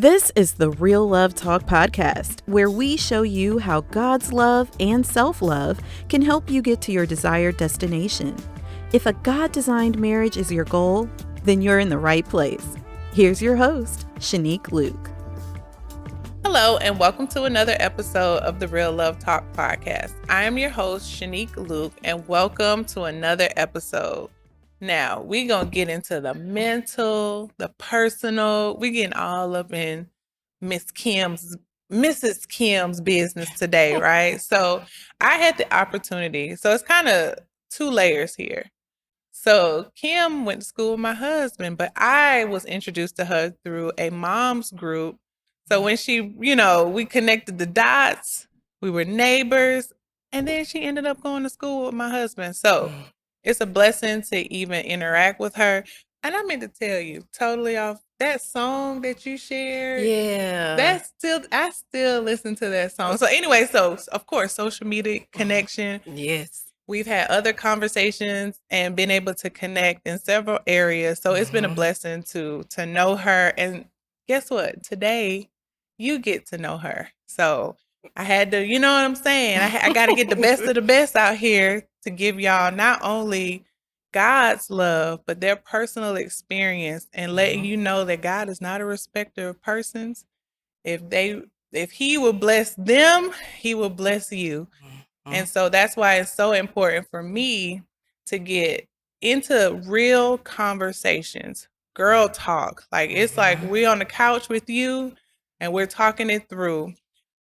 This is the Real Love Talk podcast, where we show you how God's love and self-love can help you get to your desired destination. If a God-designed marriage is your goal, then you're in the right place. Here's your host, Shanique Luke. Hello, and welcome to another episode of the Real Love Talk podcast. I am your host, Shanique Luke, and welcome to another episode. Now, we're going to get into the mental, the personal. We're getting all up in Mrs. Kim's business today, right? So I had the opportunity. So it's kind of two layers here. So Kim went to school with my husband, but I was introduced to her through a mom's group. So when she, we connected the dots, we were neighbors, and then she ended up going to school with my husband. So it's a blessing to even interact with her. And I meant to tell you, totally off that song that you shared. Yeah. I still listen to that song. So anyway, so of course, social media connection. Yes. We've had other conversations and been able to connect in several areas. So it's been a blessing to know her. And guess what? Today, you get to know her. So I had to, you know what I'm saying? I got to get the best of the best out here to give y'all not only God's love, but their personal experience and letting you know that God is not a respecter of persons. If he will bless them, he will bless you. And so that's why it's so important for me to get into real conversations, girl talk. Like it's like we're on the couch with you and we're talking it through.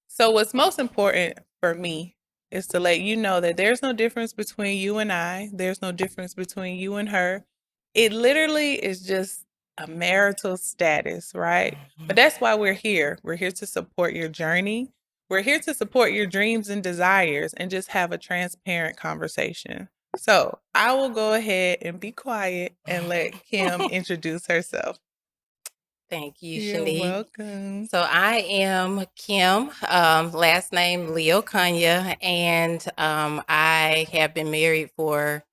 So what's most important for me is to let you know that there's no difference between you and I. There's no difference between you and her. It literally is just a marital status, right? But that's why we're here. We're here to support your journey. We're here to support your dreams and desires and just have a transparent conversation. So I will go ahead and be quiet and let Kim introduce herself. Thank you, You're Shanique. welcome. So I am Kim, last name Lee-Okonya, and I have been married for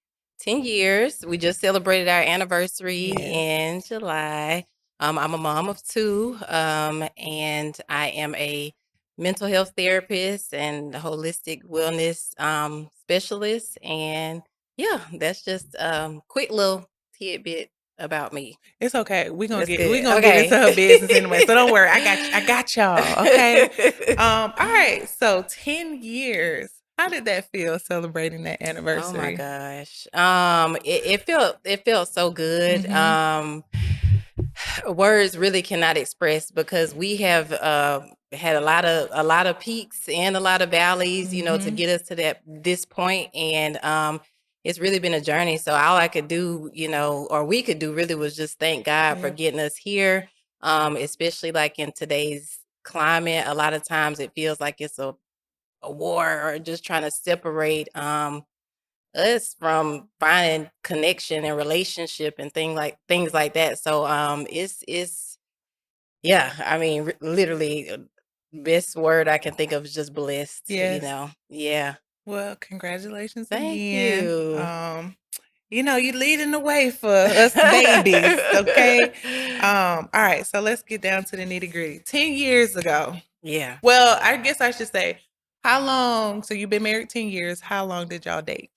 10 years. We just celebrated our anniversary in July. I'm a mom of two, and I am a mental health therapist and a holistic wellness specialist. And yeah, that's just quick little tidbit about me. It's okay. We're gonna That's get good. get into her business anyway. So don't worry. I got y'all. Okay. All right. So 10 years. How did that feel celebrating that anniversary? Oh my gosh. It felt so good. Words really cannot express because we have had a lot of peaks and a lot of valleys, to get us to this point. And it's really been a journey. So all I could do, or we could do really was just thank God for getting us here. Especially like in today's climate, a lot of times it feels like it's a war or just trying to separate us from finding connection and relationship and things like that. So it's yeah, I mean literally best word I can think of is just blessed. Yes. Yeah. Well, congratulations Thank again. you. You're leading the way for us babies. Okay. All right. So let's get down to the nitty-gritty. 10 years ago. Yeah. Well, I guess I should say, how long? So you've been married 10 years. How long did y'all date?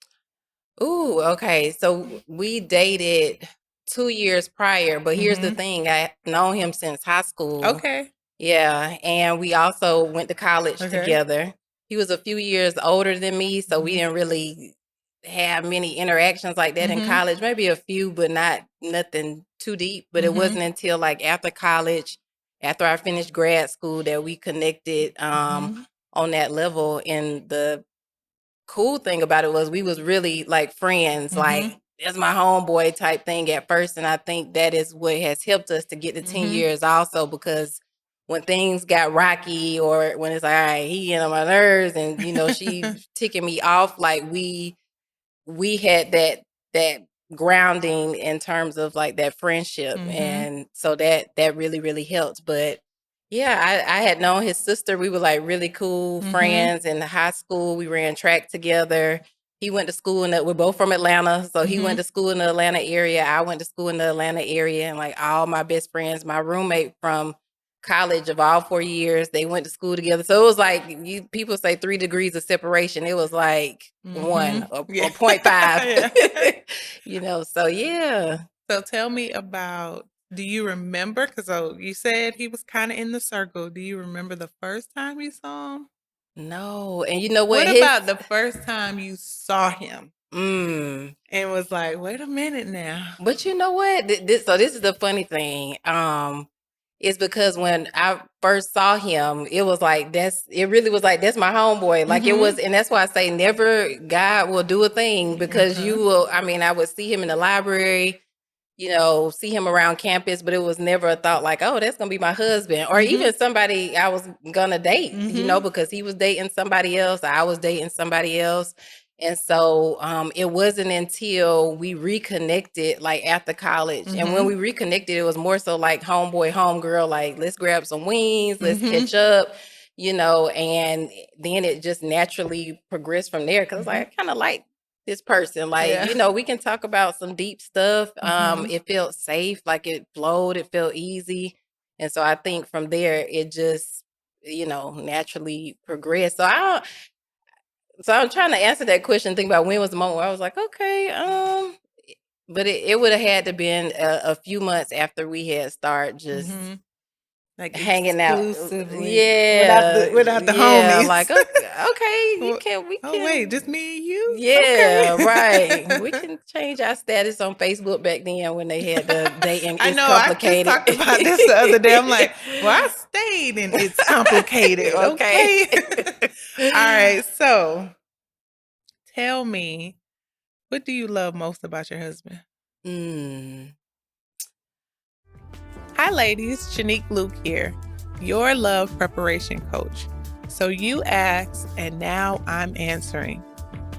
Ooh, okay. So we dated 2 years prior, but here's the thing. I known him since high school. Okay. Yeah, and we also went to college together. He was a few years older than me, so we didn't really have many interactions like that in college. Maybe a few, but nothing too deep. But it wasn't until like after college, after I finished grad school, that we connected on that level. And the cool thing about it was we was really like friends, like that's my homeboy type thing at first. And I think that is what has helped us to get to 10 years also, because when things got rocky or when it's like, all right, he getting on my nerves and, she ticking me off, like we had that grounding in terms of like that friendship. And so that really, really helped. But yeah, I had known his sister. We were like really cool friends in high school. We ran track together. He went to school we're both from Atlanta. So he went to school in the Atlanta area. I went to school in the Atlanta area. And like all my best friends, my roommate from college of all 4 years. They went to school together. So it was like people say 3 degrees of separation. It was like 1 or 0.5. You know, so yeah. So tell me about, do you remember, because you said he was kind of in the circle. Do you remember the first time you saw him? No. And you know what? What about the first time you saw him? And was like, wait a minute now. But you know what? This is the funny thing. It's because when I first saw him, it was like it really was like that's my homeboy. Like it was, and that's why I say never God will do a thing, because you will. I mean, I would see him in the library, you know, see him around campus, but it was never a thought like, oh, that's gonna be my husband, or even somebody I was gonna date, you know, because he was dating somebody else, I was dating somebody else. And so it wasn't until we reconnected, like after college. And when we reconnected, it was more so like homeboy, homegirl, like let's grab some wings, let's catch up, you know, and then it just naturally progressed from there. Cause like, I kind of like this person, like, you know, we can talk about some deep stuff. It felt safe, like it flowed, it felt easy. And so I think from there, it just, you know, naturally progressed. So I'm trying to answer that question, think about when was the moment where I was like, okay, but it would have had to been a few months after we had started just like hanging out. Yeah. Without the homies. Like, okay, we can. Oh, wait, just me and you? Yeah, okay. Right. We can change our status on Facebook back then when they had the dating. I know, complicated. I just talked about this the other day. I'm like, well, I stayed and it's complicated. Okay. All right. So tell me, what do you love most about your husband? Hi, ladies. Shanique Luke here, your love preparation coach. So you asked, and now I'm answering.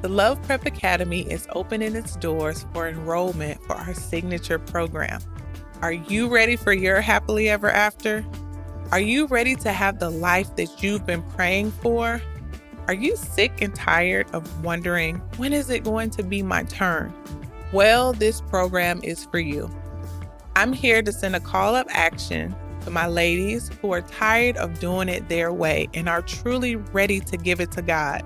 The Love Prep Academy is opening its doors for enrollment for our signature program. Are you ready for your happily ever after? Are you ready to have the life that you've been praying for? Are you sick and tired of wondering, when is it going to be my turn? Well, this program is for you. I'm here to send a call of action to my ladies who are tired of doing it their way and are truly ready to give it to God.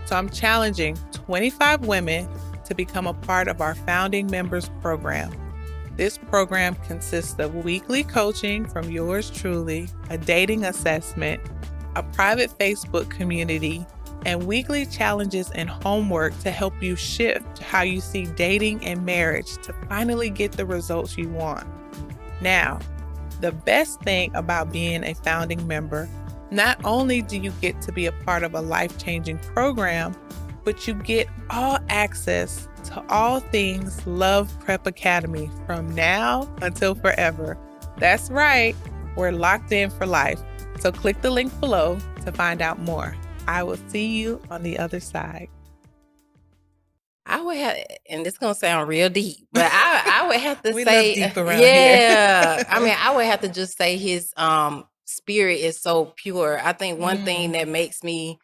So I'm challenging 25 women to become a part of our founding members program. This program consists of weekly coaching from yours truly, a dating assessment, a private Facebook community, and weekly challenges and homework to help you shift how you see dating and marriage to finally get the results you want. Now, the best thing about being a founding member, not only do you get to be a part of a life-changing program, but you get all access to all things Love Prep Academy from now until forever. That's right, we're locked in for life. So click the link below to find out more. I will see you on the other side. I would have, and this is gonna sound real deep, but I would have to we say, love deep around here. I mean, I would have to just say his spirit is so pure. I think one thing that makes me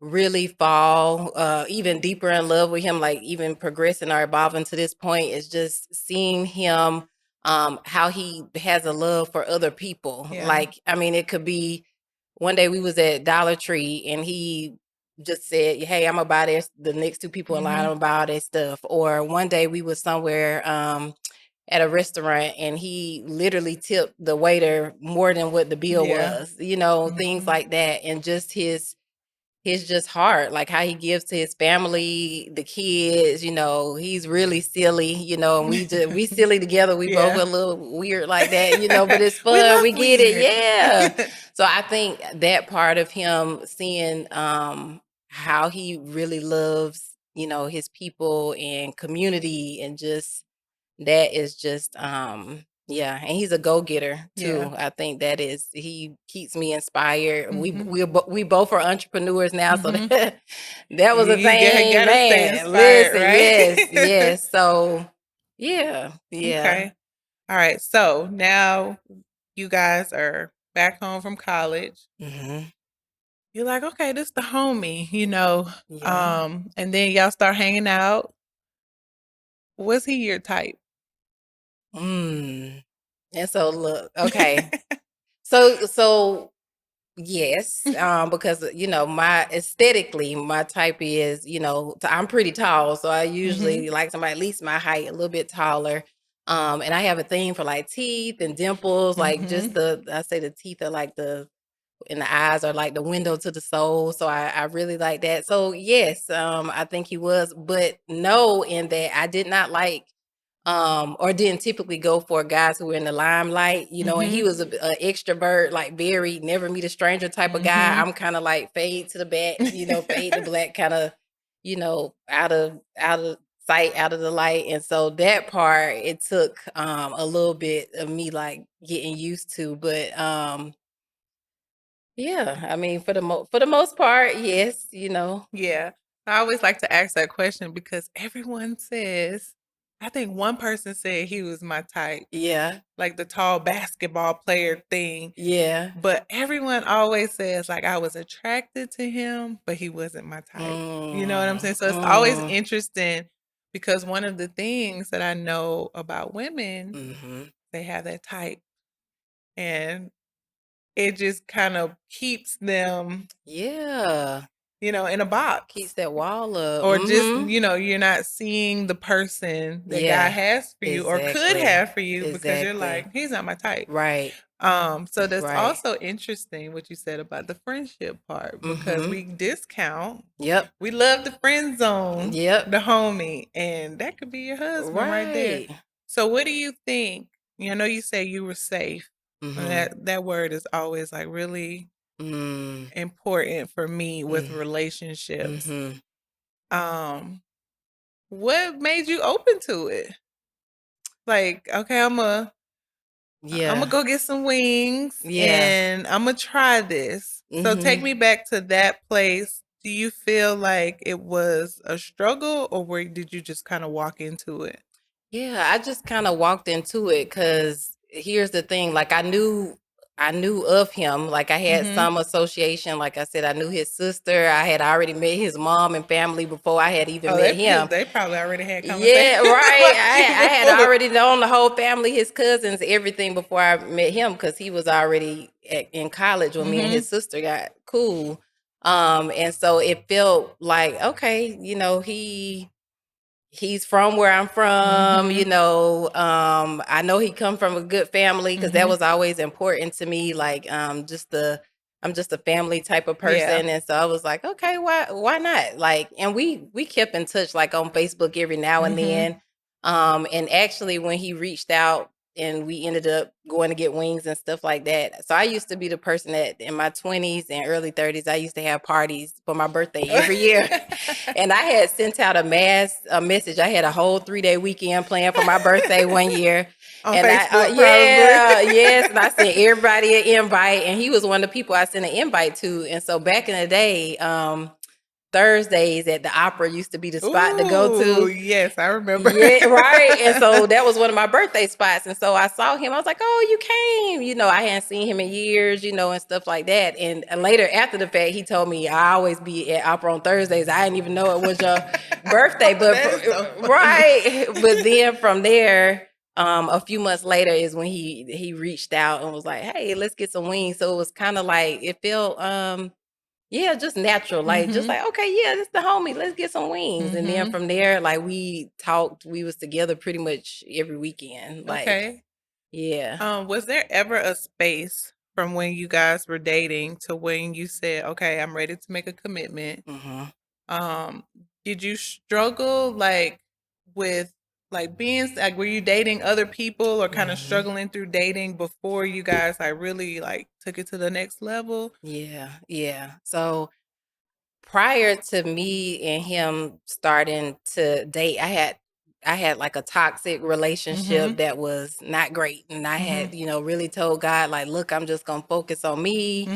really fall even deeper in love with him, like even progressing or evolving to this point, is just seeing him how he has a love for other people. Like, I mean, it could be one day we was at Dollar Tree and he just said, hey, I'm about the next 2 people in line, I'm about their stuff. Or one day we was somewhere at a restaurant and he literally tipped the waiter more than what the bill was, you know, things like that. And just his just heart, like how he gives to his family, the kids, you know, he's really silly, you know, and we silly together. We both a little weird like that, you know, but it's fun. We get it. Yeah. So I think that part of him, seeing how he really loves, you know, his people and community, and just that is just yeah, and he's a go-getter too. I think that is, he keeps me inspired. We both are entrepreneurs now, so that was a thing, man. Listen, right? yes. So yeah. Okay. All right. So now you guys are back home from college. You're like, okay, this is the homie, you know. And then y'all start hanging out. Was he your type? And so look, okay. So yes, because my aesthetically, my type is, I'm pretty tall, so I usually like somebody at least my height, a little bit taller. And I have a thing for like teeth and dimples, like just I say the teeth are like and the eyes are like the window to the soul. So I really like that. So yes, I think he was, but no, in that I did not like or didn't typically go for guys who were in the limelight, and he was a extrovert, like very never meet a stranger type of guy. I'm kind of like fade to the back, fade to black, kind of, out of sight, out of the light. And so that part, it took a little bit of me like getting used to, but yeah, I mean, for the most part, yes, Yeah. I always like to ask that question because everyone says, I think one person said he was my type, yeah, like the tall basketball player thing. yeah. But everyone always says, like, I was attracted to him, but he wasn't my type. You know what I'm saying? So it's always interesting because one of the things that I know about women, they have that type. And it just kind of keeps them, Yeah. in a box. Keeps that wall up. Or just, you're not seeing the person that God has for you or could have for you because you're like, he's not my type. Right. So that's Right. also interesting what you said about the friendship part because we discount. Yep. We love the friend zone, Yep. the homie, and that could be your husband right there. Right. So what do you think? You know, you say you were safe. And that word is always like really important for me with relationships. What made you open to it? Like, okay, I'm gonna go get some wings and I'm gonna try this. So take me back to that place. Do you feel like it was a struggle or did you just kind of walk into it? Yeah, I just kind of walked into it because here's the thing. Like I knew of him. Like I had some association. Like I said, I knew his sister. I had already met his mom and family before I had even met him. They probably already had conversations. Yeah, right. I had already known the whole family, his cousins, everything before I met him because he was already in college when me and his sister got cool. And so it felt like, okay, he's from where I'm from, I know he come from a good family because that was always important to me. Like, I'm just a family type of person. And so I was like, okay, why not? Like, and we kept in touch like on Facebook every now and then. And actually when he reached out and we ended up going to get wings and stuff like that. So I used to be the person that in my 20s and early 30s, I used to have parties for my birthday every year. And I had sent out a message. I had a whole 3-day weekend planned for my birthday one year. On and Facebook, yes. And I sent everybody an invite. And he was one of the people I sent an invite to. And so back in the day, Thursdays at the opera used to be the spot to go to. Yes, I remember. Yeah, right. And so that was one of my birthday spots. And so I saw him. I was like, oh, you came. I hadn't seen him in years, and stuff like that. And later after the fact, he told me I always be at opera on Thursdays. I didn't even know it was your birthday. But right. But then from there, a few months later is when he reached out and was like, hey, let's get some wings. So it was kind of like it felt yeah, just natural. Like, just like, okay, yeah, this the homie. Let's get some wings. And then from there, like we talked, we was together pretty much every weekend. Like, okay. Yeah. Was there ever a space from when you guys were dating to when you said, okay, I'm ready to make a commitment? Did you struggle like with like being like were you dating other people or kind of struggling through dating before you guys like really like took it to the next level? Yeah. So prior to me and him starting to date, I had like a toxic relationship that was not great. And I had, really told God, like, look, I'm just gonna focus on me.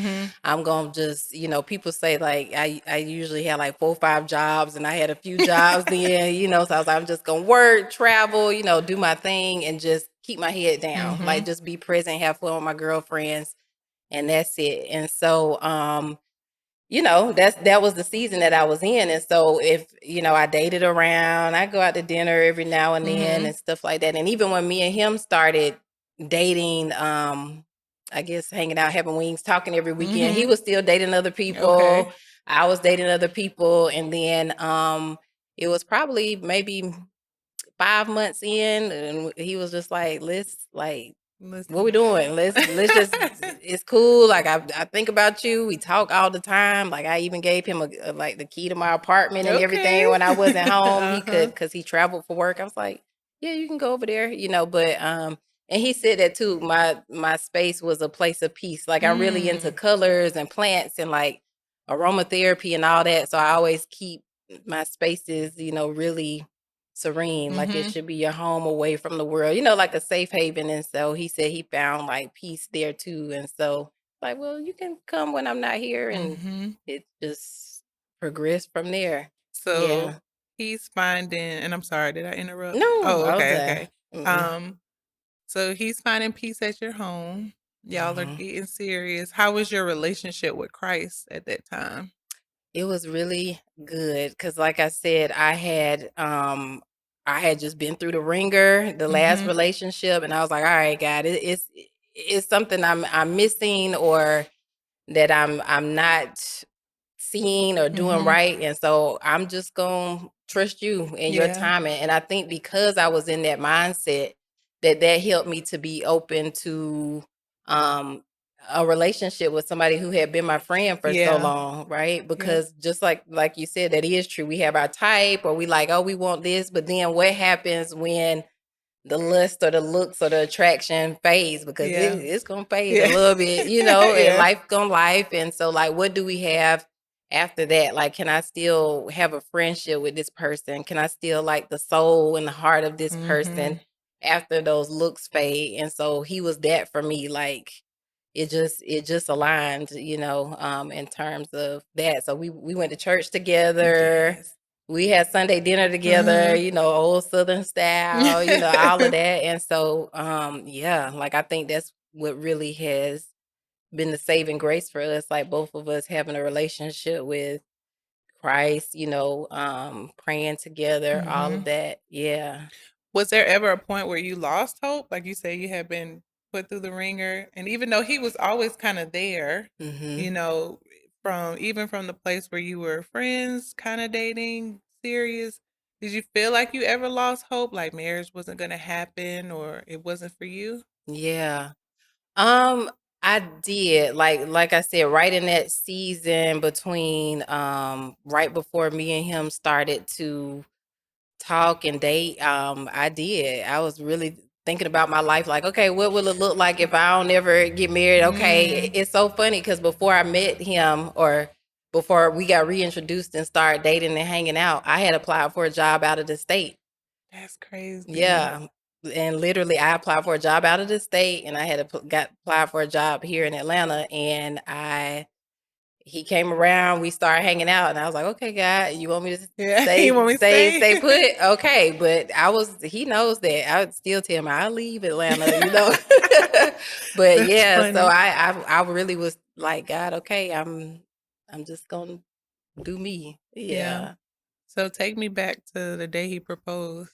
I'm gonna just, people say like I usually had like 4 or 5 jobs and I had a few jobs then, so I was like, I'm just gonna work, travel, do my thing and just keep my head down. Like just be present, have fun with my girlfriends, and that's it. And so that was the season that I was in. And so if, I dated around, I go out to dinner every now and then and stuff like that. And even when me and him started dating, I guess hanging out, having wings, talking every weekend. He was still dating other people. Okay. I was dating other people. And then it was probably maybe 5 months in, and he was just like, what we doing? Let's just, it's cool. Like I think about you. We talk all the time. Like I even gave him like the key to my apartment and everything when I wasn't home. He could, cause he traveled for work. I was like, yeah, you can go over there, but and he said that too. My space was a place of peace. Like I'm really into colors and plants and like aromatherapy and all that. So I always keep my spaces, really serene, like it should be your home away from the world, like a safe haven. And so he said he found like peace there too. And so like, well, you can come when I'm not here, and it just progressed from there. So he's finding, and I'm sorry, did I interrupt? No, Oh, I was okay. there. So he's finding peace at your home. Y'all are getting serious. How was your relationship with Christ at that time? It was really good because, like I said, I had just been through the ringer, the last relationship, and I was like, all right, God, it's something I'm missing, or that I'm not seeing or doing right. And so I'm just gonna trust you and your timing. And I think because I was in that mindset, that helped me to be open to a relationship with somebody who had been my friend for so long, right? Because just like you said, that is true. We have our type, or we like, oh, we want this, but then what happens when the lust or the looks or the attraction fades? Because it's gonna fade a little bit, and life gonna life. And so like, what do we have after that? Like, can I still have a friendship with this person? Can I still like the soul and the heart of this person after those looks fade? And so he was that for me. Like it just aligned, in terms of that. So we went to church together. We had Sunday dinner together, old Southern style, all of that. And so, like I think that's what really has been the saving grace for us. Like both of us having a relationship with Christ, praying together, all of that. Yeah. Was there ever a point where you lost hope? Like you say, you had been put through the ringer, and even though he was always kind of there, from the place where you were friends, kind of dating, serious, did you feel like you ever lost hope, like marriage wasn't going to happen or it wasn't for you? Yeah. I did. Like I said, right in that season between right before me and him started to talk and date, I did. I was really thinking about my life, like, okay, what will it look like if I don't ever get married? Okay. It's so funny because before I met him, or before we got reintroduced and started dating and hanging out, I had applied for a job out of the state. That's crazy. Yeah. And literally I applied for a job out of the state, and I had applied for a job here in Atlanta, and he came around, we started hanging out, and I was like, okay, God, you want me to stay put? Okay. But he knows that. I would still tell him I'll leave Atlanta, But yeah, so I really was like, God, okay, I'm just gonna do me. Yeah. So take me back to the day he proposed.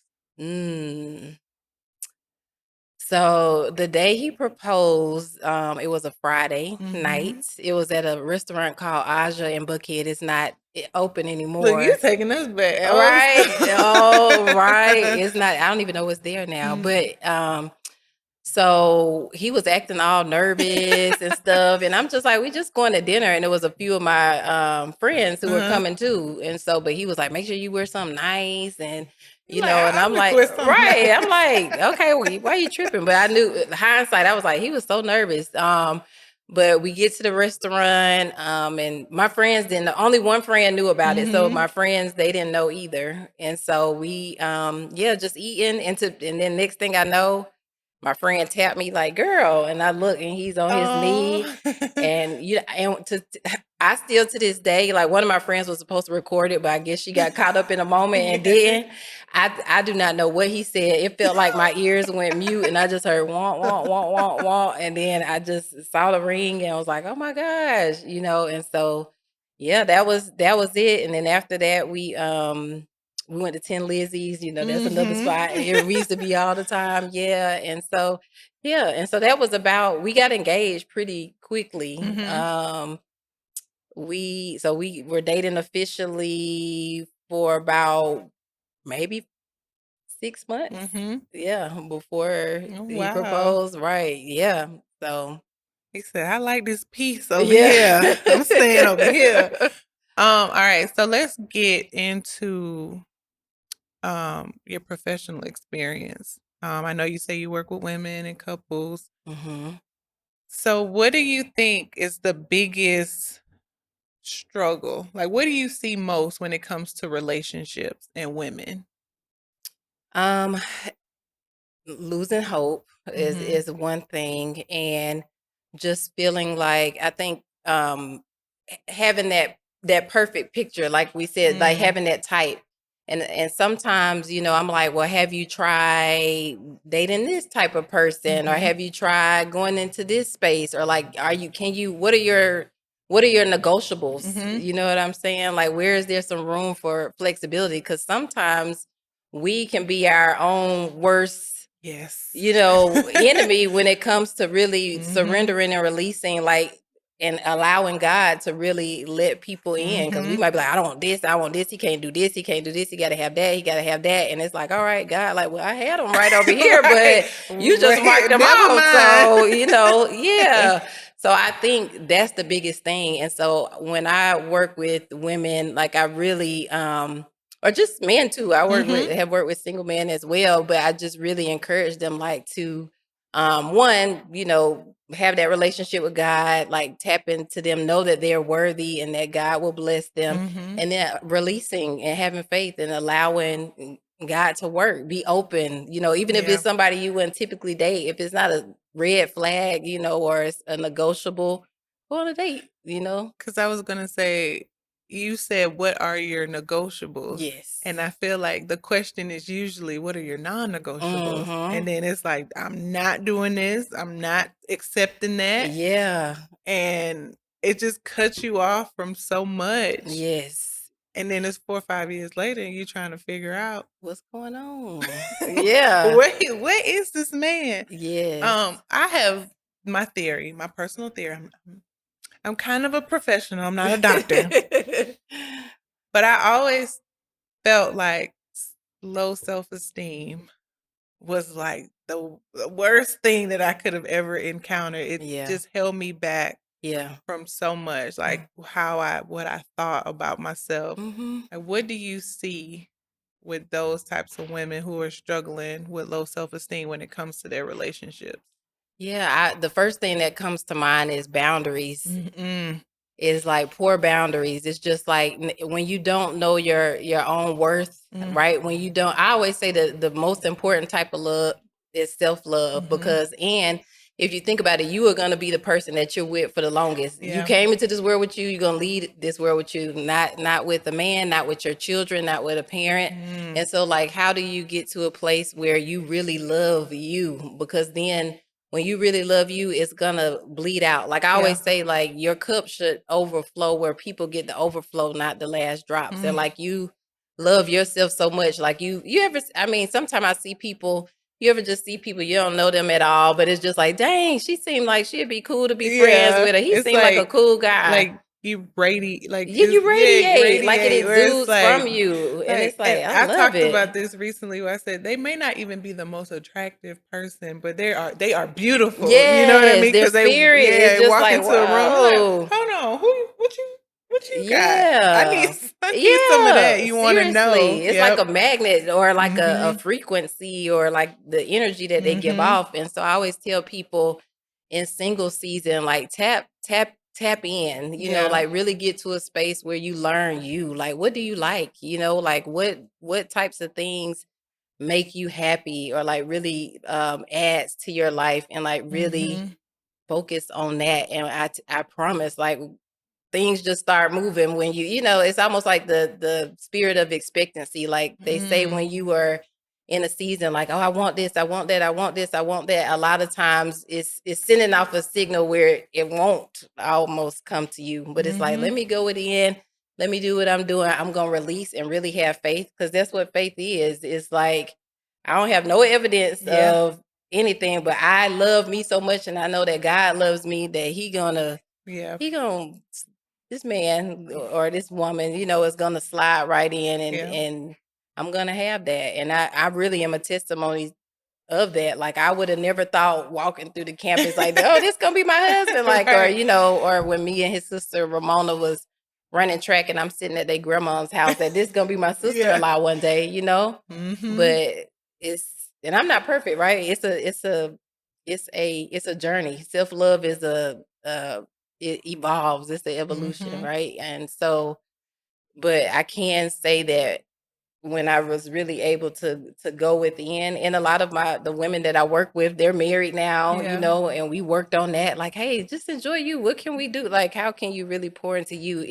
So the day he proposed, it was a Friday night. It was at a restaurant called Aja in Buckhead. It's not open anymore. Look, you're taking us back. Right. Oh, right. It's not, I don't even know what's there now. But so he was acting all nervous and stuff. And I'm just like, we just going to dinner. And there was a few of my friends who were coming too. And so, but he was like, make sure you wear something nice. And, and I'm like, right. I'm like, okay, why are you tripping? But I knew, hindsight, I was like, he was so nervous. But we get to the restaurant, and my friends only one friend knew about it. So my friends, they didn't know either. And so we, just eating and then next thing I know, my friend tapped me like, girl, and I look and he's on his knee. And I still to this day, like one of my friends was supposed to record it, but I guess she got caught up in a moment and didn't. I do not know what he said. It felt like my ears went mute and I just heard wah, wah, wah, wah, wah. And then I just saw the ring and I was like, oh my gosh, and so yeah, that was it. And then after that, we went to Tin Lizzie's, that's another spot. And we used to be all the time. Yeah. And so Yeah, and so that was we got engaged pretty quickly. We were dating officially for about maybe 6 months. Yeah, before he proposed. Right. Yeah. So he said, I like this piece over yeah. here. I'm staying over here. All right. So let's get into your professional experience. I know you say you work with women and couples. So what do you think is the biggest struggle? Like, what do you see most when it comes to relationships and women? Losing hope is one thing, and just feeling like, I think having that perfect picture, like we said, like having that type. And sometimes, I'm like, well, have you tried dating this type of person, or have you tried going into this space, or like, what are your negotiables? You know what I'm saying? Like, where is there some room for flexibility? Because sometimes we can be our own worst enemy when it comes to really surrendering and releasing, like, and allowing God to really let people in. Because we might be like, I don't want this, I want this, he can't do this, he can't do this, he gotta have that, he gotta have that. And it's like, all right, God, like, well, I had them right over here, but you just marked them out. So, yeah. So I think that's the biggest thing. And so when I work with women, like, I really or just men too. I have worked with single men as well, but I just really encourage them, like, to one, have that relationship with God, like, tap into them, know that they're worthy and that God will bless them. And then releasing and having faith and allowing God to work, be open, even if it's somebody you wouldn't typically date, if it's not a red flag, or it's a negotiable, go on a date, Because I was going to say, you said, what are your negotiables? Yes. And I feel like the question is usually, what are your non-negotiables? And then it's like, I'm not doing this. I'm not accepting that. Yeah. And it just cuts you off from so much. Yes. And then it's 4 or 5 years later, and you're trying to figure out what's going on. Yeah. What is this man? Yes. I have my theory, my personal theory. I'm kind of a professional. I'm not a doctor. But I always felt like low self-esteem was like the worst thing that I could have ever encountered. It just held me back from so much, like what I thought about myself. Like, what do you see with those types of women who are struggling with low self-esteem when it comes to their relationships? Yeah, the first thing that comes to mind is boundaries. Is like poor boundaries. It's just like when you don't know your own worth, right? When you don't, I always say that the most important type of love is self-love, because, and if you think about it, you are going to be the person that you're with for the longest. You came into this world with you, you're going to lead this world with you, not with a man, not with your children, not with a parent. And so, like, how do you get to a place where you really love you? Because then when you really love you, it's gonna bleed out. Like, I always say, like, your cup should overflow where people get the overflow, not the last drops. And like, you love yourself so much. Like, you ever, I mean, sometimes I see people, you ever just see people, you don't know them at all, but it's just like, dang, she seemed like she'd be cool to be friends with her. He seemed like a cool guy. Like, you radiate, like, you radiate, like, it exudes from you. And it's like, I love it. I talked about this recently where I said they may not even be the most attractive person, but they are beautiful. Yes, you know what I mean? Their spirit is just walk like, into a room, whoa. like, hold on, what you got? I need some of that. You want to know? It's like a magnet, or like a frequency, or like the energy that they give off. And so I always tell people in single season, like, tap in, like, really get to a space where you learn you. Like, what do you like? Like, what types of things make you happy, or like really adds to your life, and like really focus on that. And I promise, like, things just start moving when it's almost like the spirit of expectancy. Like they say, when you are in a season, like, oh, I want this, I want that, I want this, I want that, a lot of times it's sending off a signal where it won't almost come to you. But it's like, let me go within, let me do what I'm doing. I'm gonna release and really have faith, because that's what faith is. It's like, I don't have no evidence of anything, but I love me so much, and I know that God loves me, that he gonna this man or this woman, is gonna slide right in, and I'm gonna have that. And I really am a testimony of that. Like, I would have never thought walking through the campus like, oh, this gonna be my husband. Like, right. Or when me and his sister Ramona was running track and I'm sitting at their grandma's house, that this gonna be my sister-in-law one day, But and I'm not perfect, right? It's a journey. Self-love is it evolves. It's the evolution, right? And so, but I can say that when I was really able to go within, and a lot of the women that I work with, they're married now, and we worked on that. Like, hey, just enjoy you. What can we do? Like, how can you really pour into you?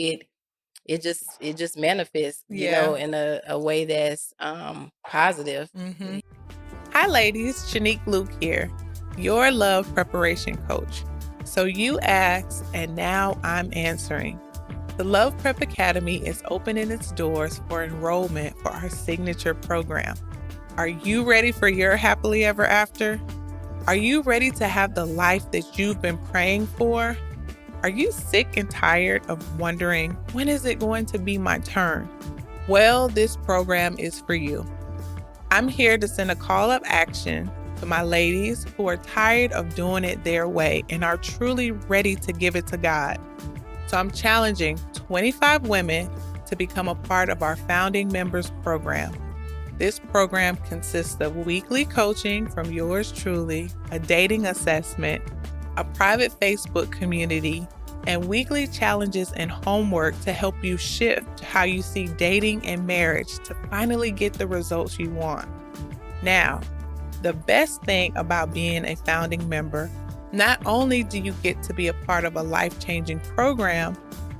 It just manifests, in a way that's positive. Hi, ladies. Shanique Luke here, your love preparation coach. So you asked, and now I'm answering. The Love Prep Academy is opening its doors for enrollment for our signature program. Are you ready for your happily ever after? Are you ready to have the life that you've been praying for? Are you sick and tired of wondering, when is it going to be my turn? Well, this program is for you. I'm here to send a call of action to my ladies who are tired of doing it their way and are truly ready to give it to God. So I'm challenging 25 women to become a part of our founding members program. This program consists of weekly coaching from yours truly, a dating assessment, a private Facebook community, and weekly challenges and homework to help you shift how you see dating and marriage to finally get the results you want. Now, the best thing about being a founding member, not only do you get to be a part of a life-changing program,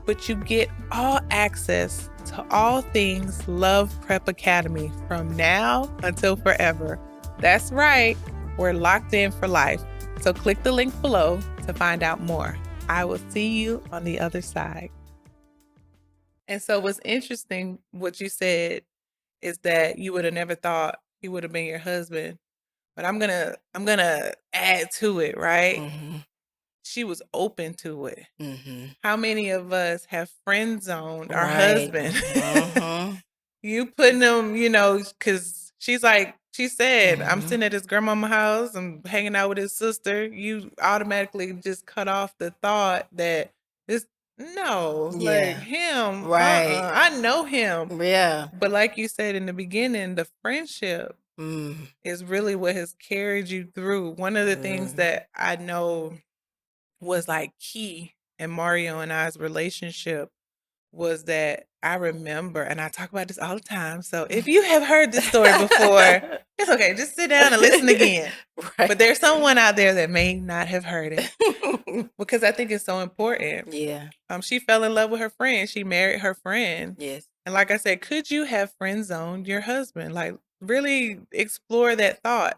but you get all access to all things Love Prep Academy from now until forever. That's right, we're locked in for life. So click the link below to find out more. I will see you on the other side. And so what's interesting, what you said, is that you would have never thought he would have been your husband. But I'm gonna add to it, right? Mm-hmm. She was open to it. Mm-hmm. How many of us have friend zoned our Right. husband? Mm-hmm. You putting them, because she said, I'm sitting at his grandmama's house, I'm hanging out with his sister. You automatically just cut off the thought that like him, Right. I know him. Yeah. But like you said in the beginning, the friendship is really what has carried you through. One of the things that I know was like key in Mario and I's relationship was that I remember, and I talk about this all the time. So if you have heard this story before, it's okay. Just sit down and listen again. Right. But there's someone out there that may not have heard it because I think it's so important. Yeah. She fell in love with her friend. She married her friend. Yes. And like I said, could you have friend zoned your husband? Like, really explore that thought.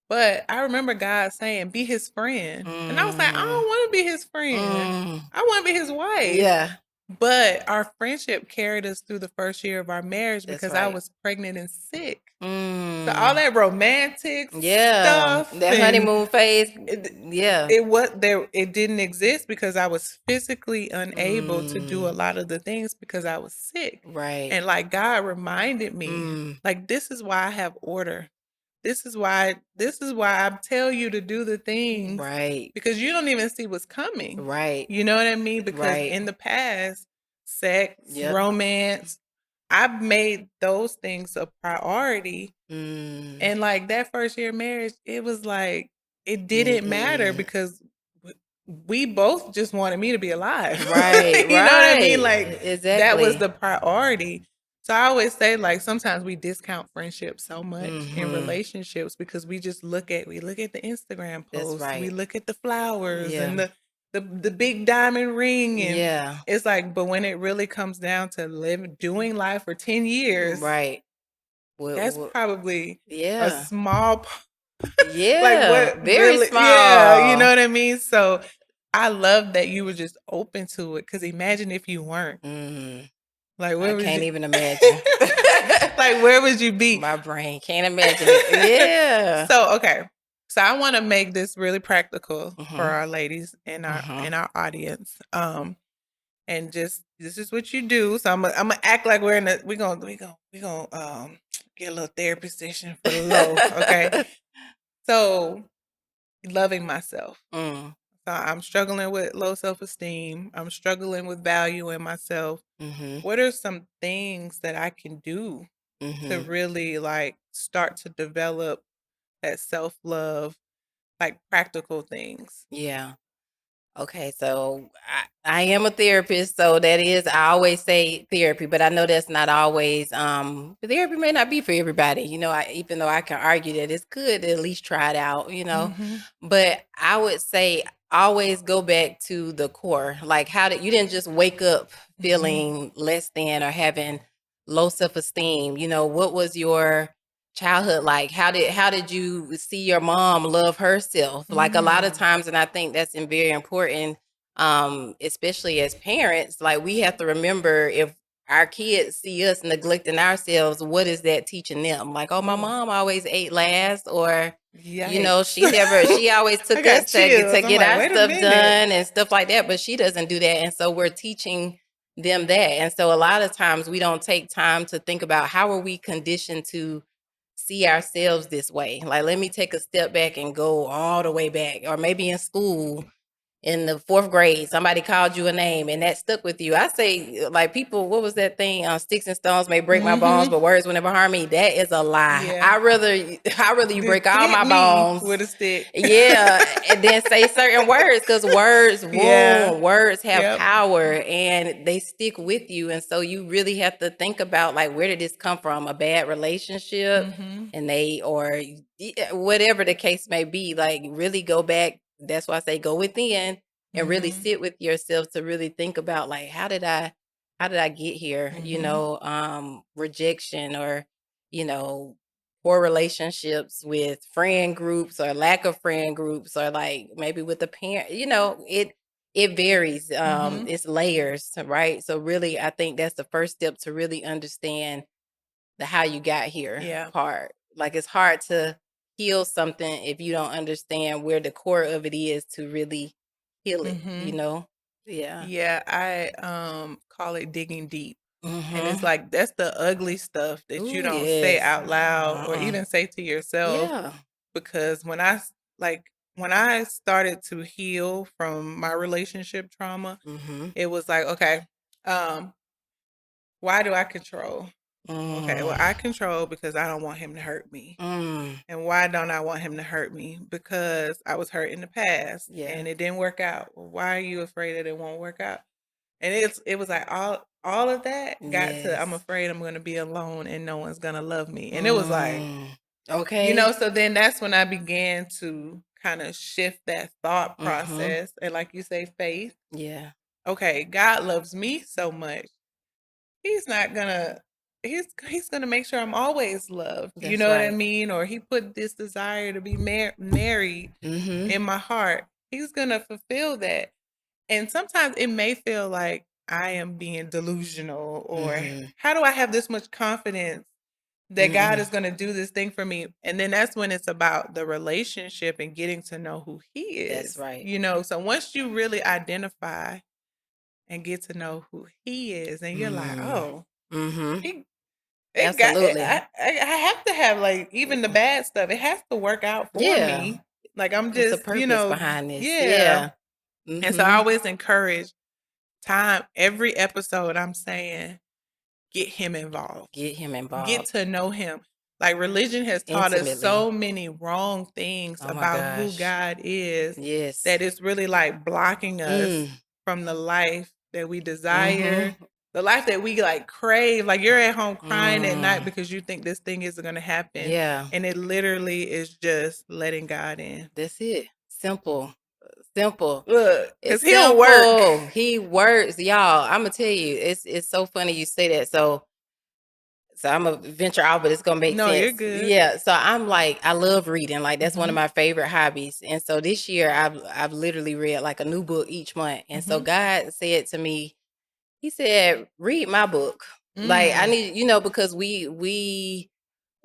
But I remember God saying, be his friend. And I was like, I don't want to be his friend. I want to be his wife. Yeah. But our friendship carried us through the first year of our marriage because I right. was pregnant and sick. So all that romantic stuff. That honeymoon phase. It didn't exist because I was physically unable to do a lot of the things because I was sick. Right. And like God reminded me, like, this is why I have order. This is why I tell you to do the things. Right. Because you don't even see what's coming. Right. You know what I mean? Because in the past, sex, romance, I've made those things a priority. And like that first year of marriage, it was like, it didn't matter because we both just wanted me to be alive. Right. You know what I mean? Like, exactly. That was the priority. So I always say, like, sometimes we discount friendships so much in relationships because we look at the Instagram posts, we look at the flowers and the big diamond ring, and it's like, but when it really comes down to doing life for 10 years, right? That's probably a small. Like what? Very really, small. Yeah, you know what I mean. So I love that you were just open to it. Because imagine if you weren't. Like, where I can't even imagine. Like, where would you be? My brain can't imagine it. Yeah. So, okay. So I want to make this really practical Mm-hmm. for our ladies in our audience. And just this is what you do. So I'm gonna act like we're gonna get a little therapy session for the low. Okay. So loving myself. So I'm struggling with low self-esteem. I'm struggling with valuing myself. What are some things that I can do to really like start to develop that self-love, like practical things? Yeah. Okay, so I am a therapist, so that is, I always say therapy, but I know that's not always, therapy may not be for everybody, even though I can argue that it's good to at least try it out, but I would say always go back to the core. Like, you didn't just wake up feeling less than or having low self-esteem, what was your childhood like? How did you see your mom love herself? Like, a lot of times, and I think that's very important, especially as parents, like, we have to remember, if our kids see us neglecting ourselves, what is that teaching them? Like, oh, my mom always ate last, or she always took us to get our stuff done and stuff like that, but she doesn't do that. And so we're teaching them that. And so a lot of times we don't take time to think about, how are we conditioned to see ourselves this way? Like, let me take a step back and go all the way back. Or maybe in school, in the 4th grade, somebody called you a name and that stuck with you. I say, like, people, what was that thing? Sticks and stones may break my bones, but words will never harm me. That is a lie. Yeah. I rather you break all my bones with a stick. Yeah, and then say certain words, because words wound, words have power, and they stick with you. And so you really have to think about, like, where did this come from? A bad relationship, and or whatever the case may be. Like, really go back. That's why I say go within and really sit with yourself to really think about, like, how did I get here? Rejection, or poor relationships with friend groups, or lack of friend groups, or like maybe with the parent, it varies. It's layers, right? So really, I think that's the first step to really understand the how you got here part. Like, it's hard to heal something if you don't understand where the core of it is to really heal it, Yeah, I call it digging deep. And it's like, that's the ugly stuff that you don't say out loud or even say to yourself. Because when I started to heal from my relationship trauma, it was like, okay, why do I control? Okay, well, I control because I don't want him to hurt me. And why don't I want him to hurt me? Because I was hurt in the past and it didn't work out. Well, why are you afraid that it won't work out? And it was like all of that got to, I'm afraid I'm going to be alone and no one's going to love me. And it was like, okay. So then that's when I began to kind of shift that thought process. And like you say, faith. Yeah. Okay, God loves me so much. He's not gonna he's gonna make sure I'm always loved. You know what I mean? Or he put this desire to be married in my heart. He's gonna fulfill that. And sometimes it may feel like I am being delusional, or how do I have this much confidence that God is going to do this thing for me? And then that's when it's about the relationship and getting to know who he is. That's right. So once you really identify and get to know who he is, and you're like, oh, absolutely. I have to have, like, even the bad stuff. It has to work out for me. Like, I'm just, it's a purpose behind this. And so I always encourage every episode I'm saying, get him involved. Get to know him. Like, religion has taught us so many wrong things about who God is. Yes. That it's really like blocking us from the life that we desire, the life that we like crave. Like, you're at home crying at night because you think this thing isn't going to happen. Yeah. And it literally is just letting God in. That's it. Simple. Look, because he'll work. He works, y'all. I'm gonna tell you, it's so funny you say that. So I'm gonna venture out, but it's gonna make sense. No, you're good. Yeah. So I'm like, I love reading. Like, that's one of my favorite hobbies. And so this year, I've literally read like a new book each month. And so God said to me, He said, read my book. Like, I need, because we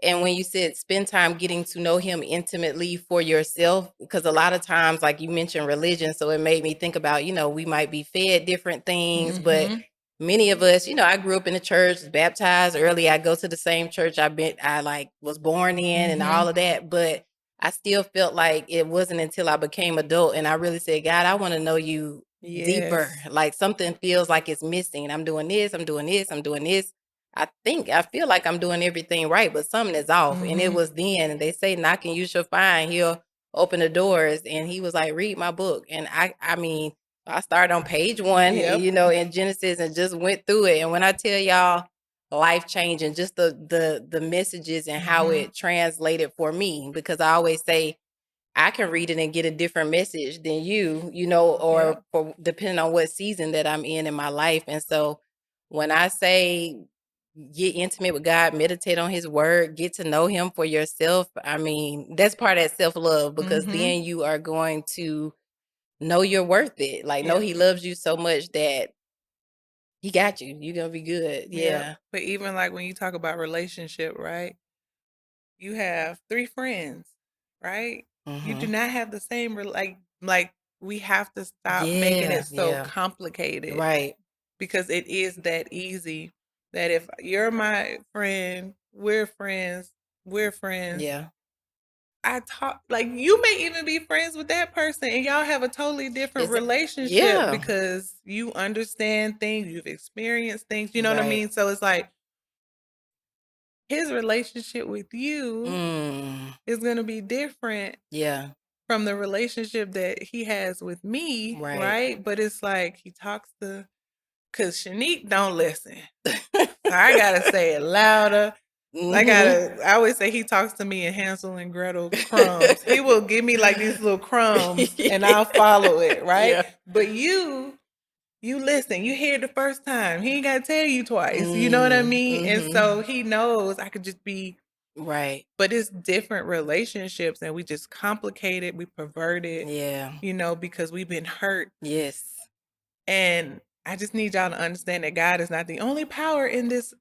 And when you said spend time getting to know him intimately for yourself, because a lot of times, like you mentioned religion, so it made me think about, we might be fed different things, but many of us, I grew up in the church, was baptized early. I go to the same church I was born in and all of that, but I still felt like it wasn't until I became adult and I really said, God, I want to know you deeper. Like something feels like it's missing. I'm doing this, I'm doing this, I'm doing this. I feel like I'm doing everything right, but something is off. And it was then, and they say, knock and you shall find. He'll open the doors. And he was like, read my book. And I mean, I started on page 1, in Genesis and just went through it. And when I tell y'all life changing, just the messages and how it translated for me, because I always say, I can read it and get a different message than or for depending on what season that I'm in my life. And so when I say get intimate with God, meditate on his word, get to know him for yourself, I mean, that's part of that self-love, because then you are going to know you're worth it. Like, know he loves you so much that he got you. You're going to be good. Yeah. But even like when you talk about relationship, right? You have 3 friends, right? You do not have the same, like we have to stop making it so complicated. Right. Because it is that easy that if you're my friend, we're friends. Yeah. I talk like you may even be friends with that person and y'all have a totally different relationship because you understand things, you've experienced things, you know what I mean? So it's like his relationship with you is going to be different from the relationship that he has with me, right? But it's like he talks to, because Shanique don't listen. So I got to say it louder. I always say he talks to me in Hansel and Gretel crumbs. He will give me like these little crumbs and I'll follow it, right? Yeah. But you listen, you hear it the first time. He ain't got to tell you twice. You know what I mean? And so he knows I could just be. Right. But it's different relationships and we just complicate it. We pervert it. Yeah. Because we've been hurt. Yes. And I just need y'all to understand that God is not the only power in this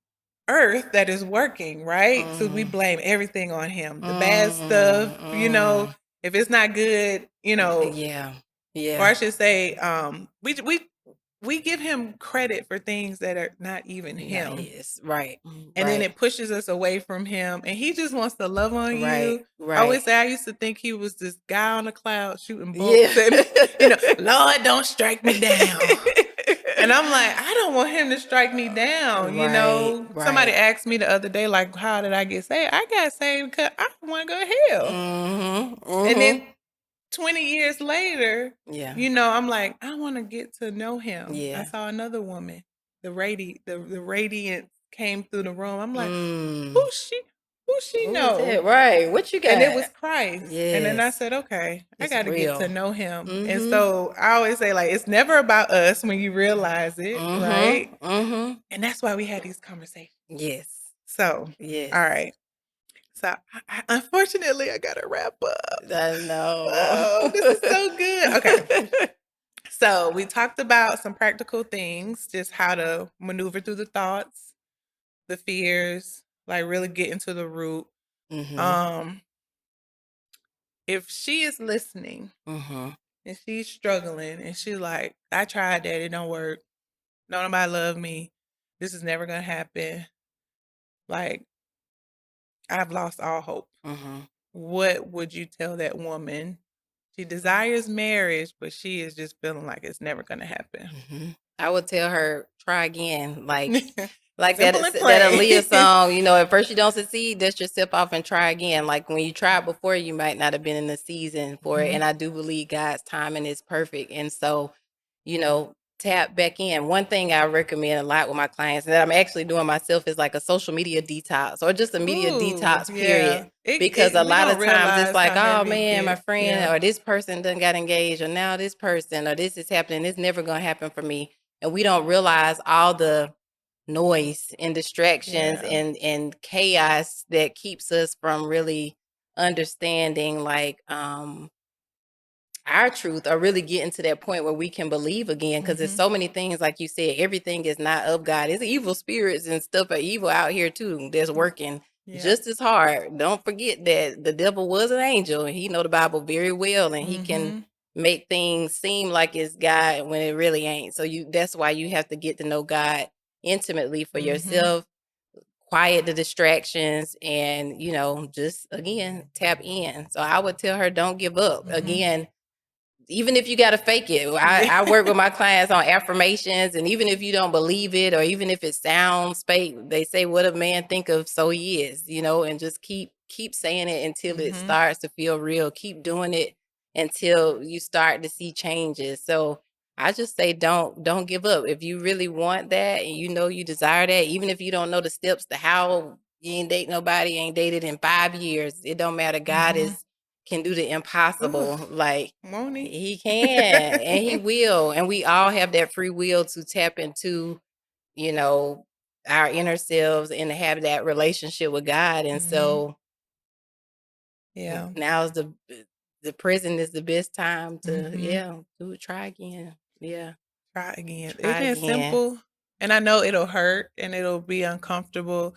earth that is working, right? So we blame everything on him. The bad stuff, if it's not good, Yeah. Or I should say, we give him credit for things that are not even him. Yes. Right. And then it pushes us away from him. And he just wants to love on you. Right. I always say I used to think he was this guy on the cloud shooting bolts. And, Lord, don't strike me down. And I'm like, I don't want him to strike me down. Somebody asked me the other day, like, how did I get saved? I got saved because I want to go to hell. And then 20 years later, I'm like, I want to get to know him. Yeah. I saw another woman, the radiance came through the room. I'm like, who's she? Who she know? Right. What you got? And it was Christ. Yes. And then I said, okay, I got to get to know him. Mm-hmm. And so I always say, like, it's never about us when you realize it, right? And that's why we had these conversations. Yes. So, yes. All right. So, unfortunately, I got to wrap up. I know. Oh, this is so good. Okay. So, we talked about some practical things, just how to maneuver through the thoughts, the fears, like really get into the root. If she is listening and she's struggling and she's like, I tried that, it don't work. Nobody love me. This is never gonna happen. Like, I've lost all hope. What would you tell that woman? She desires marriage, but she is just feeling like it's never gonna happen. I would tell her, try again. Like Like that Aaliyah song, at first you don't succeed, dust yourself off and try again. Like when you tried before, you might not have been in the season for it. And I do believe God's timing is perfect. And so, tap back in. One thing I recommend a lot with my clients that I'm actually doing myself is like a social media detox or just a media detox period. Because a lot of times it's like, oh man, my friend or this person done got engaged or now this person or this is happening. It's never going to happen for me. And we don't realize all the noise and distractions and chaos that keeps us from really understanding like our truth or really getting to that point where we can believe again, because there's so many things, like you said, everything is not of God. It's evil spirits and stuff are evil out here too that's working. just as hard. Don't forget that the devil was an angel, and he know the Bible very well, and he can make things seem like it's God when it really ain't. So that's why you have to get to know God intimately for yourself, quiet the distractions, and just again tap in. So I would tell her, don't give up. Again, even if you got to fake it. I work with my clients on affirmations, and even if you don't believe it, or even if it sounds fake, they say, what a man think of, so he is, and just keep saying it until it starts to feel real. Keep doing it until you start to see changes. So I just say, don't give up. If you really want that, and you desire that, even if you don't know the steps to how, you ain't date nobody, ain't dated in 5 years, it don't matter. God can do the impossible. Like, won't he? He can, and he will. And we all have that free will to tap into, our inner selves and to have that relationship with God. And so now's the present is the best time to try again. Yeah. Try again. Try Isn't it simple? And I know it'll hurt and it'll be uncomfortable,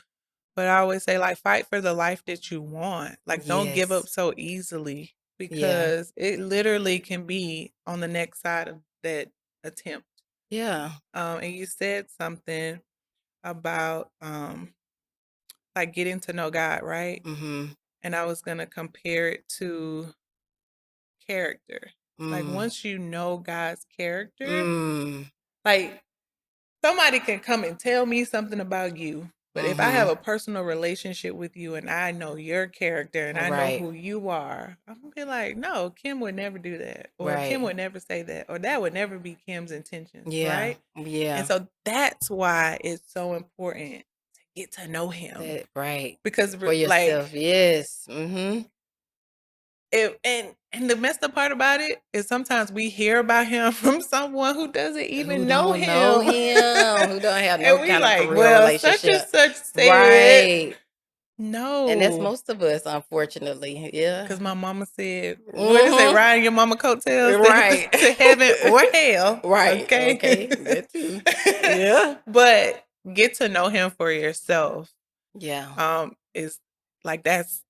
but I always say, like, fight for the life that you want. Like, don't give up so easily, because it literally can be on the next side of that attempt. Yeah. And you said something about like getting to know God, right? And I was gonna compare it to character. Like, once you know God's character, like, somebody can come and tell me something about you, but if I have a personal relationship with you and I know your character and I know who you are, I'm gonna be like, no, Kim would never do that, or Kim would never say that, or that would never be Kim's intentions, right? Yeah. And so that's why it's so important to get to know him, because For yourself. Yes. And the messed up part about it is sometimes we hear about him from someone who doesn't even know him. Who don't have no And we kind of like, real well, relationship. such and such said. No. And that's most of us, unfortunately. Yeah. Because my mama said, what is it, riding your mama coattails Right. to heaven or hell. Right. Okay. That too. Yeah. But get to know him for yourself. Yeah. Is like, that's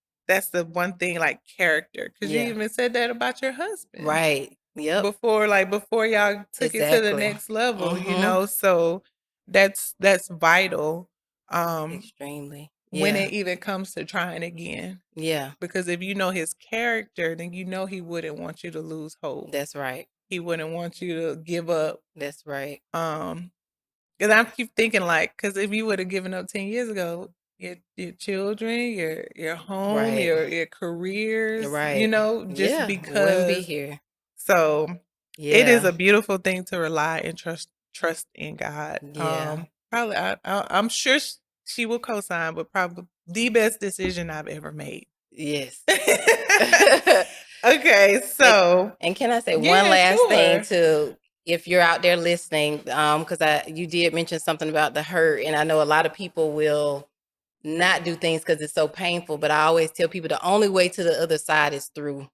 the one thing, like, character. Because you even said that about your husband. Right. Yep. Before y'all took it to the next level, so that's vital. Extremely. When it even comes to trying again. Yeah. Because if you know his character, then you know he wouldn't want you to lose hope. That's right. He wouldn't want you to give up. That's right. Because I keep thinking, like, because if you would have given up 10 years ago, your children, your home, your careers, just because wouldn't be here. So it is a beautiful thing to rely and trust in God. Yeah. Probably I'm sure she will co-sign, but probably the best decision I've ever made. Yes. Okay, so and can I say one last thing to, if you're out there listening, because you did mention something about the hurt, and I know a lot of people will not do things because it's so painful, but I always tell people the only way to the other side is through.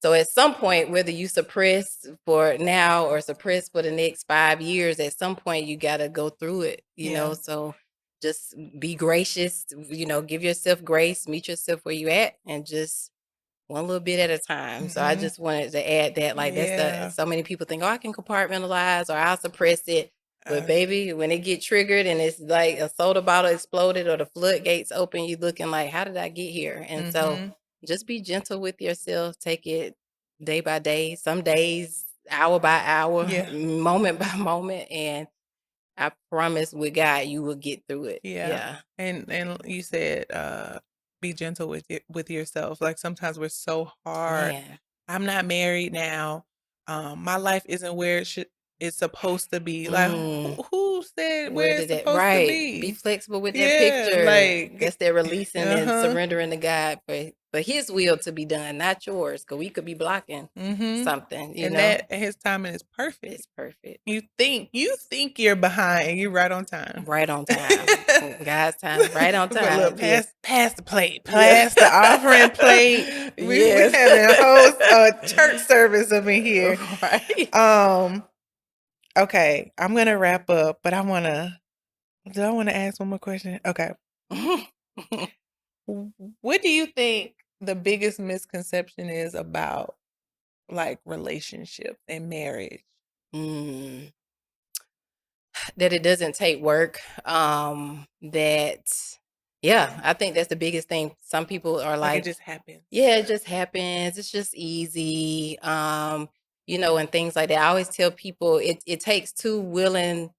So at some point, whether you suppress for now or suppress for the next 5 years, at some point you got to go through it, you know? So just be gracious, give yourself grace, meet yourself where you at, and just one little bit at a time. So I just wanted to add that, like, that's so many people think, oh, I can compartmentalize or I'll suppress it. But baby, when it get triggered and it's like a soda bottle exploded or the floodgates open, you looking like, how did I get here? And so just be gentle with yourself. Take it day by day, some days, hour by hour, moment by moment. And I promise with God, you will get through it. Yeah. And you said, be gentle with yourself. Like, sometimes we're so hard. Man. I'm not married now. My life isn't where it's supposed to be. Like, who said where it's supposed to be? Be flexible with that picture. Like, that's that releasing and surrendering to God for his will to be done, not yours. Because we could be blocking something, and that his timing is perfect. It's perfect. You think you're behind, and you're right on time. Right on time. God's time, right on time. But look, pass the plate, pass the offering plate. We having a whole church service up in here. Right. Okay, I'm gonna wrap up, but do I want to ask one more question? Okay. What do you think the biggest misconception is about like relationship and marriage? That it doesn't take work. That, yeah, I think that's the biggest thing. Some people are Like it like, just happens. yeah, it just happens. It's just easy. And things like that. I always tell people it takes two willing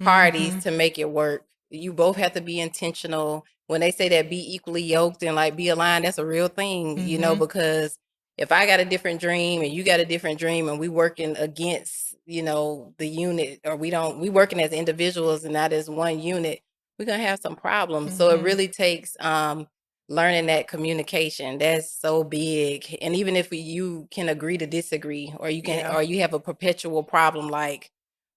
parties to make it work. You both have to be intentional. When they say that be equally yoked and like be aligned, that's a real thing, because if I got a different dream and you got a different dream and we working against, the unit, or we working as individuals and not as one unit, we're gonna have some problems. So it really takes learning that communication. That's so big. And even if you can agree to disagree, or or you have a perpetual problem, like,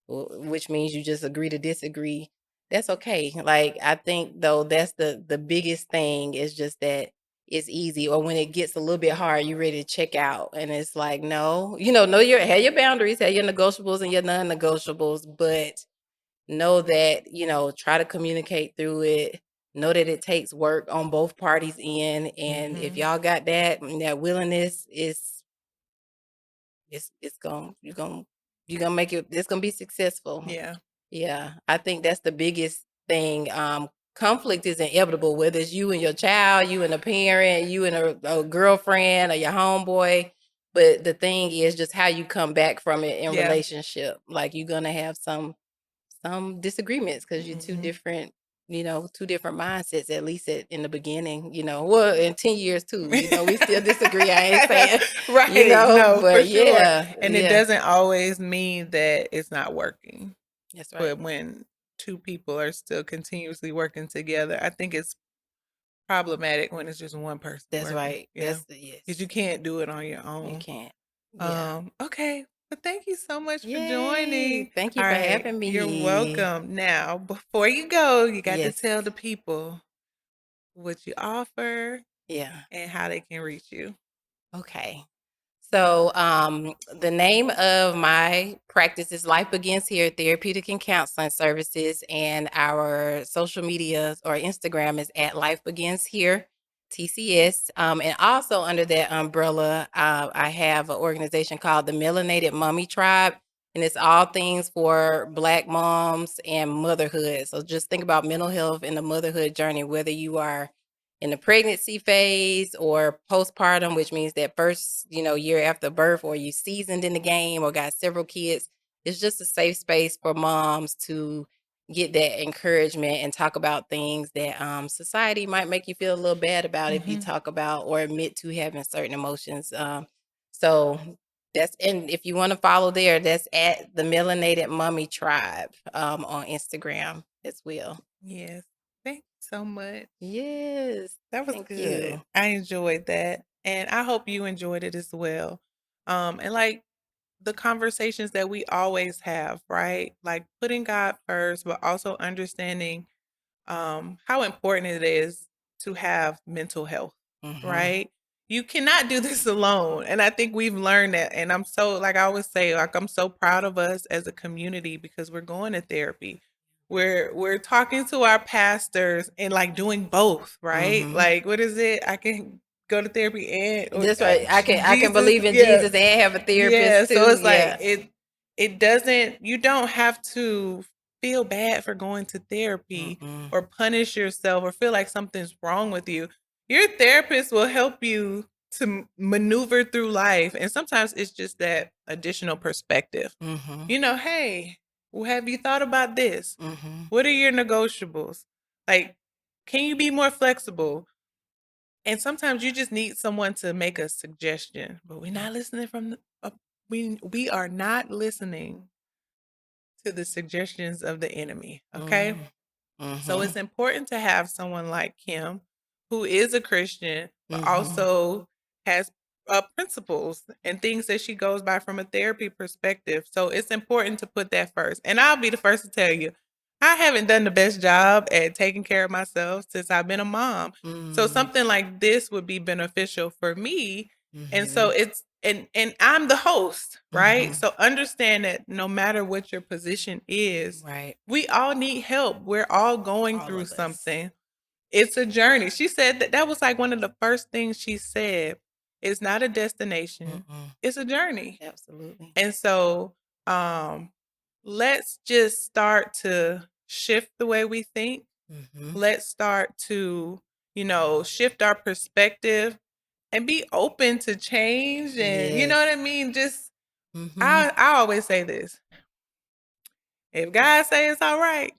which means you just agree to disagree, that's okay. Like, I think though that's the biggest thing, is just that it's easy. Or when it gets a little bit hard, you're ready to check out, and it's like, no, have your boundaries, have your negotiables and your non-negotiables, but know that, try to communicate through it. Know that it takes work on both parties in, and if y'all got that willingness, it's going you're gonna make it, it's gonna be successful. Yeah, I think that's the biggest thing. Conflict is inevitable, whether it's you and your child, you and a parent, you and a girlfriend, or your homeboy. But the thing is just how you come back from it in relationship. Like, you're gonna have some disagreements, because you're two different mindsets, at least in the beginning. Well, in 10 years too, we still disagree. I ain't saying Right. No, but for sure. yeah, And it doesn't always mean that it's not working. That's right. But when two people are still continuously working together, I think it's problematic when it's just one person. That's working. right. Yeah. Yes. Because you can't do it on your own. You can't. Yeah. Okay. But thank you so much for Yay. joining. Thank you All for right. having me. You're welcome. Now, before you go, you got to Yes. tell the people what you offer Yeah. and how they can reach you. Okay. So the name of my practice is Life Begins Here Therapeutic and Counseling Services, and our social media or Instagram is at Life Begins Here TCS. And also under that umbrella, I have an organization called the Melanated Mummy Tribe, and it's all things for Black moms and motherhood. So just think about mental health and the motherhood journey, whether you are in the pregnancy phase or postpartum, which means that first, year after birth, or you seasoned in the game or got several kids. It's just a safe space for moms to get that encouragement and talk about things that society might make you feel a little bad about if you talk about or admit to having certain emotions. So and if you want to follow there, that's at the Melanated Mummy Tribe on Instagram as well. Yes. Thank you so much. Yes. That was Thank good. you. I enjoyed that. And I hope you enjoyed it as well. And like the conversations that we always have, right? Like putting God first, but also understanding how important it is to have mental health, right? You cannot do this alone. And I think we've learned that. And I'm so, like I always say, like I'm so proud of us as a community because we're going to therapy. We're talking to our pastors and like doing both, right? Like what is it? I can go to therapy and That's right. I can believe in yeah. Jesus and have a therapist Yeah, too. so it's Yeah. like it doesn't, you don't have to feel bad for going to therapy or punish yourself or feel like something's wrong with you. Your therapist will help you to maneuver through life. And sometimes it's just that additional perspective. Hey, well, have you thought about this? What are your negotiables? Like, can you be more flexible? And sometimes you just need someone to make a suggestion, but we're not listening from we are not listening to the suggestions of the enemy, okay? So it's important to have someone like Kim, who is a Christian, but also has principles and things that she goes by from a therapy perspective. So it's important to put that first. And I'll be the first to tell you, I haven't done the best job at taking care of myself since I've been a mom. So something like this would be beneficial for me. And so it's and I'm the host, right? So understand that no matter what your position is, Right. we all need help. We're all going All through of us. something. It's a journey. She said that was like one of the first things she said. It's not a destination. It's a journey. Absolutely. And so let's just start to shift the way we think. Let's start to, shift our perspective and be open to change. And you know what I mean? Just, I always say this. If God say it's all right,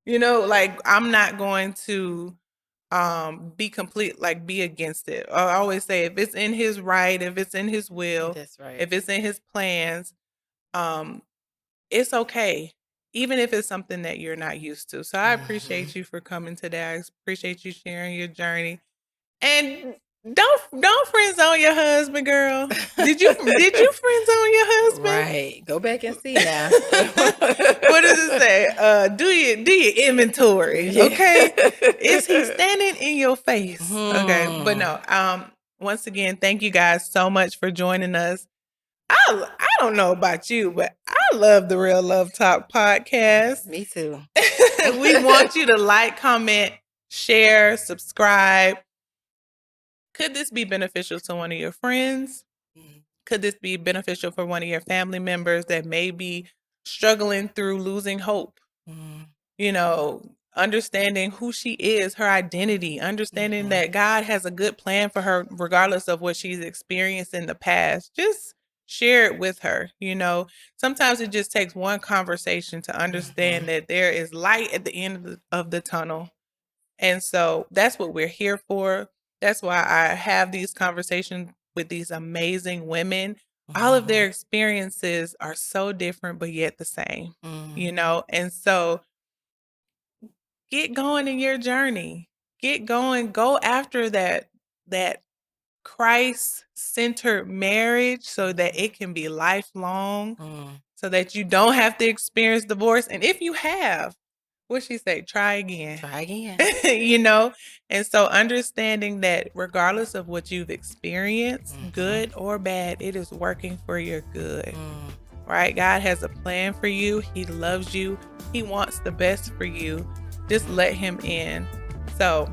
like I'm not going to be against it. I always say if it's in his right, if it's in his will, that's right. If it's in his plans, it's okay. Even if it's something that you're not used to. So I appreciate you for coming today. I appreciate you sharing your journey. And don't friend zone your husband, girl. Did you friend zone your husband? Right. Go back and see now. What does it say? Do your inventory. Yeah. Okay. Is he standing in your face? Okay. But no. Once again, thank you guys so much for joining us. I don't know about you, but I love the Real Love Talk podcast. Me too. We want you to like, comment, share, subscribe. Could this be beneficial to one of your friends? Could this be beneficial for one of your family members that may be struggling through losing hope? Understanding who she is, her identity, understanding that God has a good plan for her, regardless of what she's experienced in the past. Just share it with her. Sometimes it just takes one conversation to understand that there is light at the end of the tunnel. And so that's what we're here for. That's why I have these conversations with these amazing women. All of their experiences are so different, but yet the same, And so get going in your journey. Get going. Go after that Christ-centered marriage so that it can be lifelong, so that you don't have to experience divorce. And if you have, what'd she say? Try again. Try again. And so understanding that regardless of what you've experienced, good or bad, it is working for your good. Right? God has a plan for you. He loves you. He wants the best for you. Just let him in. So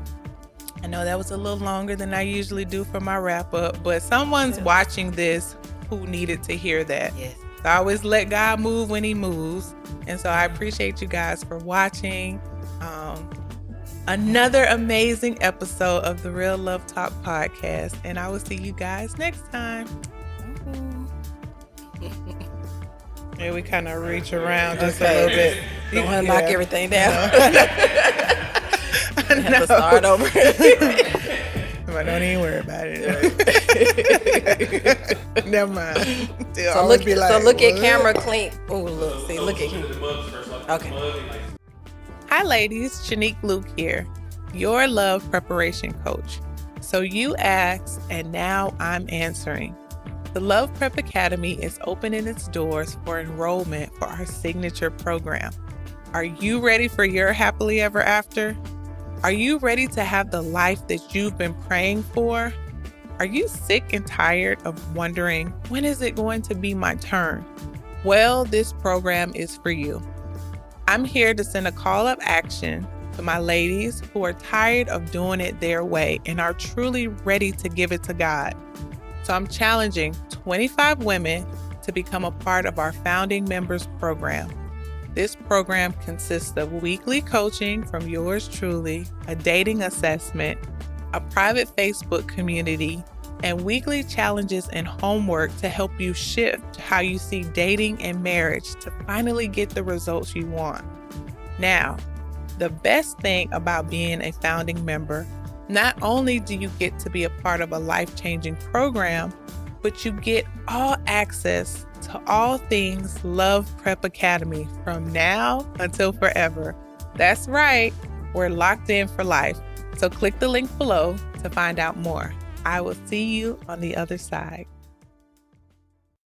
I know that was a little longer than I usually do for my wrap up, but someone's watching this who needed to hear that. Yes. So I always let God move when he moves. And so I appreciate you guys for watching another amazing episode of the Real Love Talk podcast. And I will see you guys next time. Yeah, we kind of reach around just a little bit. Don't want to knock everything down. I have to start over. But don't even worry about it. Never mind. So look at camera clean. Oh, look. See, look at him. Okay. Hi, ladies. Shanique Luke here, your love preparation coach. So you asked, and now I'm answering. The Love Prep Academy is opening its doors for enrollment for our signature program. Are you ready for your happily ever after? Are you ready to have the life that you've been praying for? Are you sick and tired of wondering, when is it going to be my turn? Well, this program is for you. I'm here to send a call of action to my ladies who are tired of doing it their way and are truly ready to give it to God. So I'm challenging 25 women to become a part of our founding members program. This program consists of weekly coaching from yours truly, a dating assessment, a private Facebook community, and weekly challenges and homework to help you shift how you see dating and marriage to finally get the results you want. Now, the best thing about being a founding member, not only do you get to be a part of a life-changing program, but you get all access to all things Love Prep Academy from now until forever. That's right, we're locked in for life. So click the link below to find out more. I will see you on the other side.